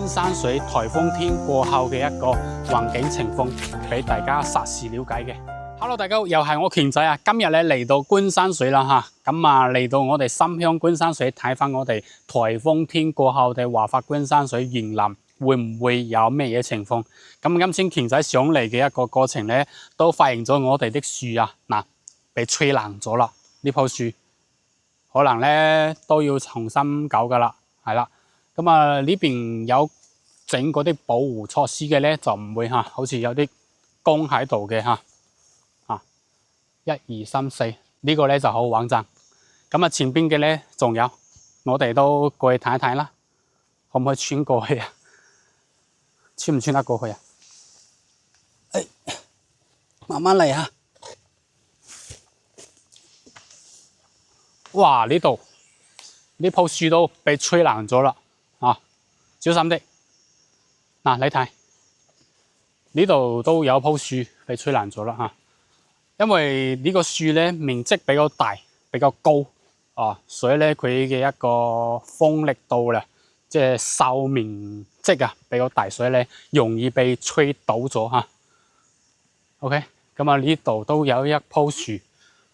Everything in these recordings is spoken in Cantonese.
觀山水颱風天過後嘅一個環境情況，俾大家實時了解嘅。Hello， 大家好，又係我權仔啊！今日咧嚟到觀山水啦嚇，咁啊嚟到我哋深鄉觀山水睇翻我哋颱風天過後嘅華發觀山水園林會唔會有咩嘢情況？咁今次權仔上嚟嘅一個過程咧，都發現咗我哋的樹啊，嗱被吹爛咗啦，呢棵樹可能咧都要重新搞噶啦，係啦。咁啊呢邊有整嗰啲保護措施嘅咧，就唔會嚇，好似有啲弓喺度嘅嚇。1、2、3、4呢個咧就好穩陣。咁啊前邊嘅咧仲有，我哋都過去睇一睇啦，可唔可以穿過去啊？穿唔穿得過去啊？慢慢嚟嚇。哇！呢度呢棵樹都被吹爛咗啦，啊！小心啲。嗱，你睇呢度都有棵樹被吹爛咗啦嚇。因為呢個樹咧面積比較大、比較高啊，所以咧佢嘅一個風力度咧，即係受面積啊比較大，所以咧容易被吹倒咗嚇。OK， 咁啊呢度都有一棵樹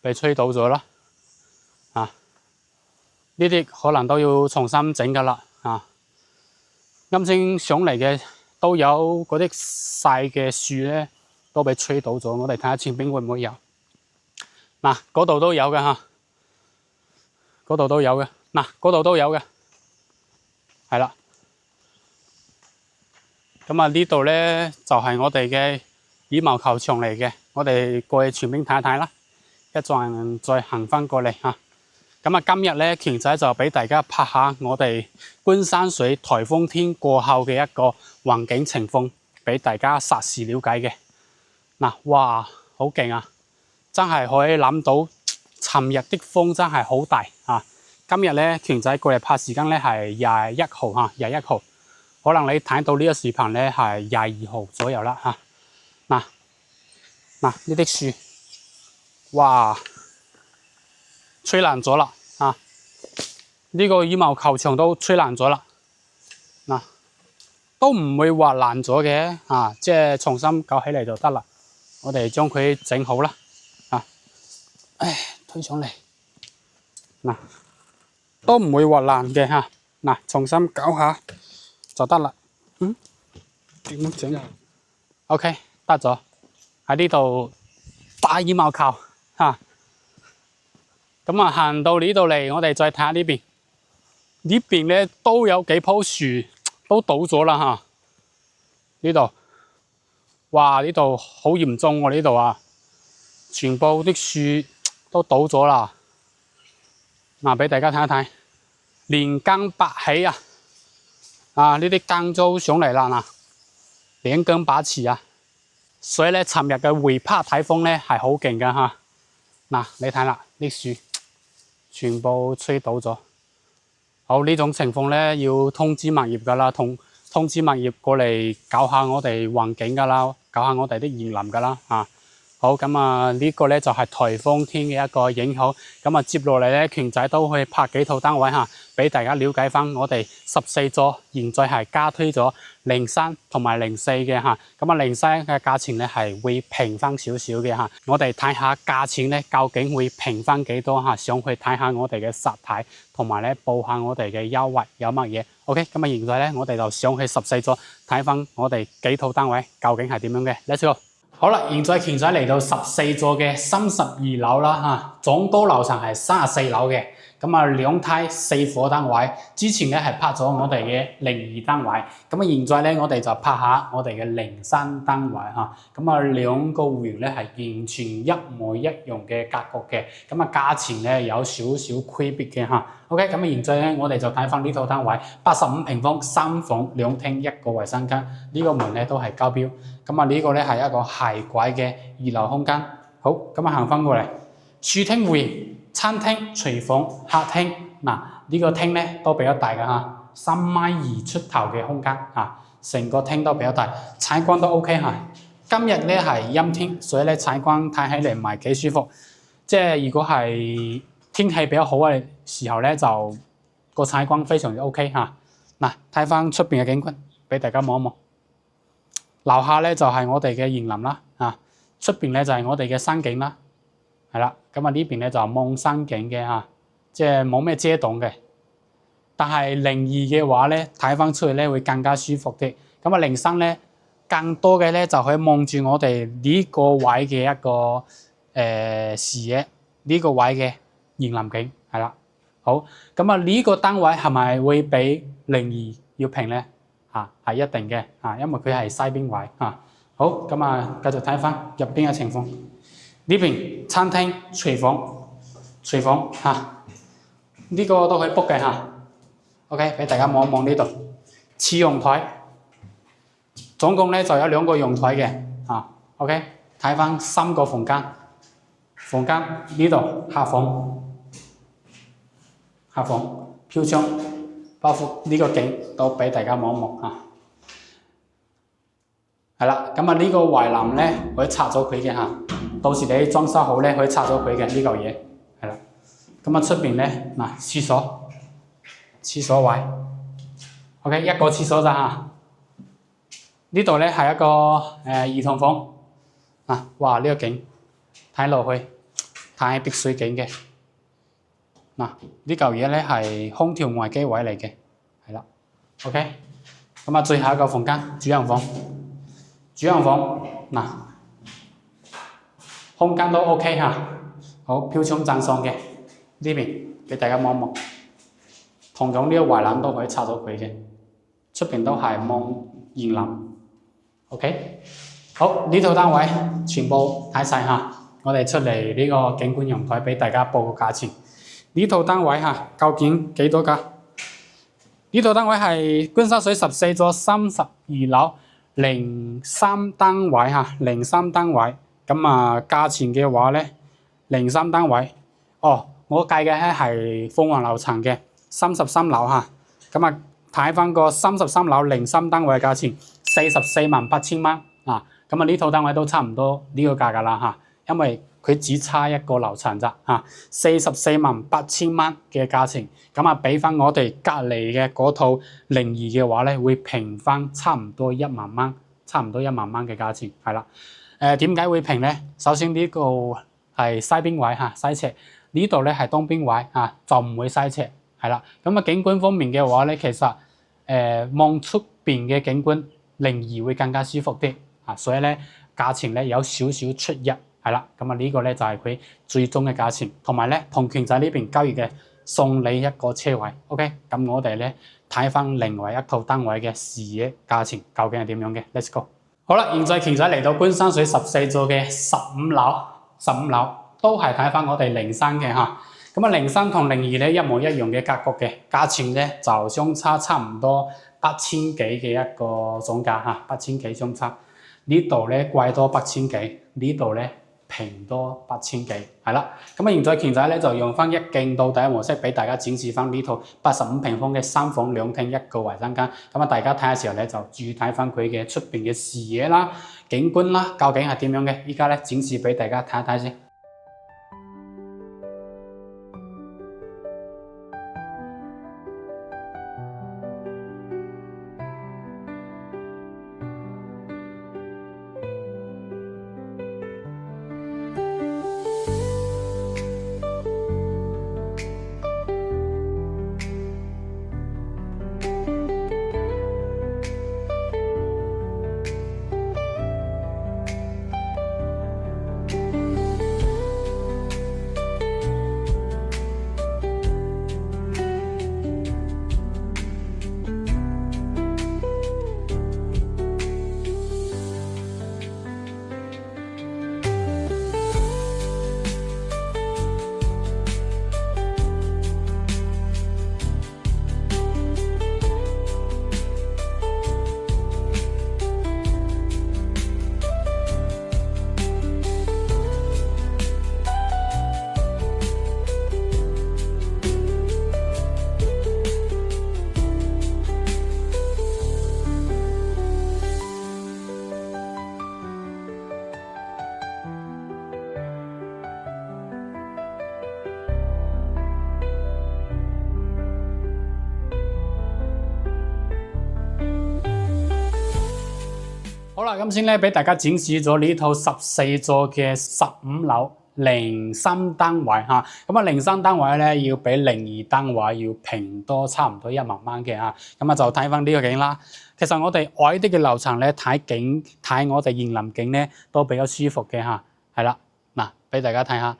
被吹倒咗啦，啊，呢啲可能都要重新整噶啦啊。啱先上嚟嘅都有嗰啲細嘅樹咧。都被吹倒咗，我哋睇下前邊會唔會有？嗱，嗰度都有嘅嚇，嗰度都有嘅，嗱，嗰度都有嘅，係啦。咁啊呢度咧就係我哋嘅羽毛球場嚟嘅，我哋過去前邊睇一睇啦，一陣再行翻過嚟嚇。咁啊今日咧權仔就俾大家拍下我哋觀山水颱風天過後嘅一個環境情況，俾大家實時了解嘅。嗱，哇，好勁啊！真係可以諗到，尋日的風真係好大啊！今日咧，權仔過嚟拍時間咧係21號嚇，21號，可能你睇到呢個視頻咧係22號左右啦嚇。嗱，呢啲樹，哇，吹爛咗啦啊！呢個羽毛球場都吹爛咗啦，嗱，都唔會話爛咗嘅啊，即係重新搞起嚟就得啦。我哋將佢整好啦，啊，推上嚟，嗱，都唔會話爛嘅嚇，嗱，重新搞下就得啦。點樣整啊 ？OK， 得咗，喺呢度打羽毛球嚇。咁啊，行到呢度嚟，我哋再睇下呢邊，呢邊咧都有幾棵樹都倒咗啦嚇，呢度。哇！呢度好嚴重喎，呢度啊，全部啲樹都倒咗啦。嗱，俾大家睇一睇，連根拔起啊！啊，呢啲根都上嚟啦，嗱，連根拔起啊！所以咧，尋日嘅回拍颱風咧係好勁㗎嚇。嗱，你睇啦，啲樹全部吹倒咗。好，呢種情況咧要通知物業㗎啦，通知物業過嚟搞下我哋環境㗎啦，搞下我哋啲園林㗎啦啊！好，咁啊呢個咧就係颱風天嘅一個影響。咁啊接落嚟咧，權仔都可以拍幾套單位嚇，俾大家了解翻我哋14座，現在係加推咗03同埋04嘅嚇。咁啊03嘅價錢咧係會平翻少少嘅嚇。我哋睇下價錢咧究竟會平翻幾多嚇？上去睇下我哋嘅實體，同埋咧報下我哋嘅優惠有乜嘢。OK， 咁啊現在咧我哋就上去14座睇翻我哋幾套單位究竟係點樣嘅。Let's go！好啦，現在權仔嚟到14座嘅32樓啦嚇，總多樓層係34樓嘅，咁啊2梯4伙單位，之前咧係拍咗我哋嘅02單位，咁啊現在咧我哋就拍下我哋嘅03單位嚇，咁啊兩個戶型咧係完全一模一樣嘅格局嘅，咁啊價錢咧有少少區別嘅嚇。OK， 咁啊現在咧我哋就睇翻呢套單位，85平方3房2廳1個衛生間，呢個門咧都係交標。咁啊呢個咧係一個鞋櫃嘅2樓空間。好，咁啊行翻過嚟，廚廳會、餐廳、廚房、客廳，嗱呢個廳咧都比較大嘅嚇，3.2米出頭嘅空間嚇，成個廳都比較大，採光都 OK 嚇。今日咧係陰天，所以咧採光睇起嚟唔係幾舒服。即係如果係天氣比較好嘅時候咧，就個採光非常之 OK 嚇。嗱，睇翻出邊嘅景觀，俾大家望一望。樓下咧就係我哋嘅園林啦，出邊咧就係我哋嘅山景啦，係啦。咁啊呢邊咧就望山景嘅嚇，即係冇咩遮擋嘅。但係零二嘅話咧，睇翻出去咧會更加舒服啲。咁啊零三咧，更多嘅咧就可以望住我哋呢個位嘅一個視野，呢個位嘅園林景係啦。好，咁啊呢個單位係咪會比零二要平咧？係一定嘅因為佢係西邊位好，咁啊繼續睇翻入邊嘅情況。呢邊餐廳、廚房呢個都可以 book 嘅OK， 俾大家望一望呢度。次陽台，總共咧就有2個陽台嘅OK， 睇翻3個房間呢度客房飄窗，包括呢個景都俾大家望一望係啦。咁啊呢個圍欄咧可以拆咗佢嘅到時你裝修好咧可以拆咗佢嘅呢嚿嘢係啦。咁啊出邊咧廁所位 OK， 一個廁所咋呢度咧係一個兒童房哇！呢個景睇落去太碧水景嘅呢嚿嘢咧係空調外機位嚟嘅係啦。OK， 咁啊最後一個房間主人房空間都 OK 好，飄窗讚爽嘅呢邊俾大家望一望。同樣呢個圍欄都可以拆咗佢嘅，出邊都係望園林。OK， 好，呢套單位全部睇晒我哋出嚟呢個景觀陽台俾大家報個價錢。呢套單位究竟幾多㗎？呢套單位係觀山水14座32樓03單位03單位。咁價錢嘅話咧，03單位我計嘅係鳳凰樓層嘅33樓咁睇翻個33樓03單位嘅價錢448000蚊咁呢套單位都差唔多呢個價格啦因為佢只差一個樓層咋448000蚊嘅價錢。咁俾翻我哋隔離嘅嗰套02嘅話咧，會平翻差唔多1萬蚊嘅價錢係啦。點解會平咧？首先呢個係西邊位西斜，呢度咧係東邊位就唔會西斜係啦。咁景觀方面嘅話咧，其實望出邊嘅景觀02會更加舒服啲所以咧價錢咧有少少出入係啦。咁呢個咧就係佢最終嘅價錢，同埋咧同權仔呢邊交易嘅送你一個車位。OK， 咁我哋咧睇翻另外一套單位嘅視野價錢究竟係點樣嘅 ？Let's go。好啦，現在權仔嚟到觀山水14座嘅15樓都係睇翻我哋03嘅咁03同02咧一模一樣嘅格局嘅，價錢咧就相差差唔多8000幾嘅一個總價8000幾相差。呢度咧貴多8000幾，呢度咧平多8000幾係啦。咁現在權仔咧就用翻一鏡到底嘅模式俾大家展示翻呢套85平方嘅3房2廳1個衞生間。大家睇嘅時候咧就注意睇翻佢嘅出邊嘅視野啦、景觀啦，究竟係點樣嘅？依家咧展示俾大家睇一睇先。啦，咁先咧俾大家展示咗呢套14座嘅15樓03單位嚇。咁啊03單位咧要比02單位要平多差唔多1萬蚊嘅嚇。咁啊就睇翻呢個景啦。其實我哋矮啲嘅樓層咧睇景睇我哋園林景咧都比較舒服嘅嚇。係啦，嗱俾大家睇下。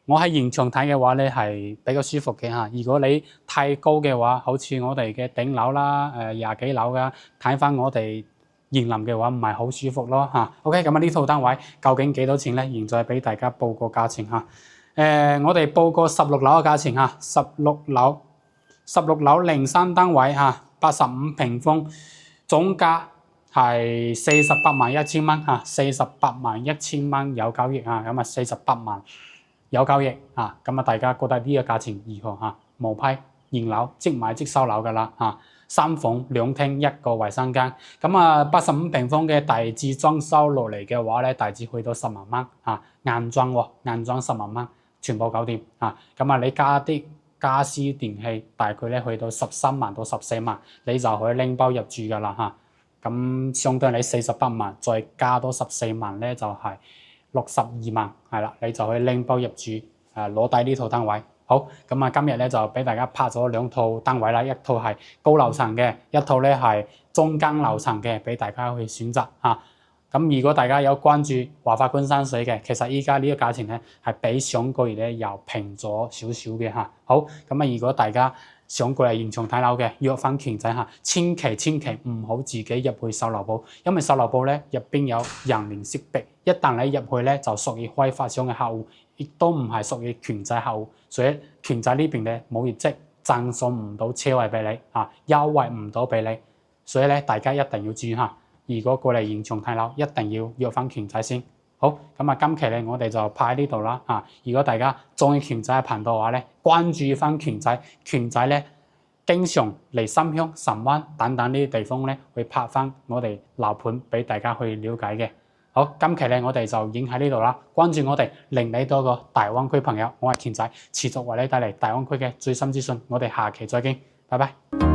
我喺現場睇嘅話咧係比較舒服嘅嚇。如果你太高嘅話，好似我哋嘅頂樓啦，20幾樓㗎，睇翻我哋園林嘅話唔係好舒服咯嚇。OK， 咁啊呢套單位究竟幾多錢咧？現在俾大家報個價錢嚇。我哋報個16樓嘅價錢嚇，16樓03單位嚇，85平方，總價係48萬1千蚊嚇，48萬1千蚊有交易嚇，咁啊48萬。有交易啊，咁啊大家覺得呢個價錢如何嚇？無批現樓即買即收樓㗎啦嚇，3房2廳1個衞生間，咁啊85平方嘅大致裝修落嚟嘅話咧，大致去到10萬蚊嚇，硬裝喎，硬裝10萬蚊，全部搞掂嚇。咁啊你加啲家私電器，大概咧去到13萬到14萬，你就可以拎包入住㗎啦嚇。咁相當於你48萬，再加多14萬咧就係62萬，係啦，你就可以拎包入住，攞低呢套單位。好，咁啊今日咧就俾大家拍咗2套單位啦，一套係高樓層嘅，一套咧係中間樓層嘅，俾大家去選擇嚇。咁如果大家有關注華發官山水嘅，其實依家呢個價錢咧係比上個月咧又平咗少少嘅嚇。好，咁啊如果大家想過嚟現場睇樓嘅，約翻權仔嚇，千祈唔好自己入去售樓部，因為售樓部咧入邊有人臉識別，一旦你入去咧就屬於開發商嘅客戶，亦都唔係屬於權仔客戶，所以權仔呢邊咧冇業績，贈送唔到車位俾你嚇，優惠唔到俾你，所以咧大家一定要注意嚇。如果過嚟現場睇樓，一定要約翻權仔先。好，咁啊，今期咧我哋就拍喺呢度啦嚇。如果大家中意權仔嘅頻道嘅話咧，關注翻權仔，權仔咧經常嚟深鄉、神灣等等呢啲地方咧，會拍翻我哋樓盤俾大家去了解嘅。好，今期咧我哋就影喺呢度啦。關注我哋，令你多個大灣區朋友，我係權仔，持續為你帶嚟大灣區嘅最新資訊。我哋下期再見，拜拜。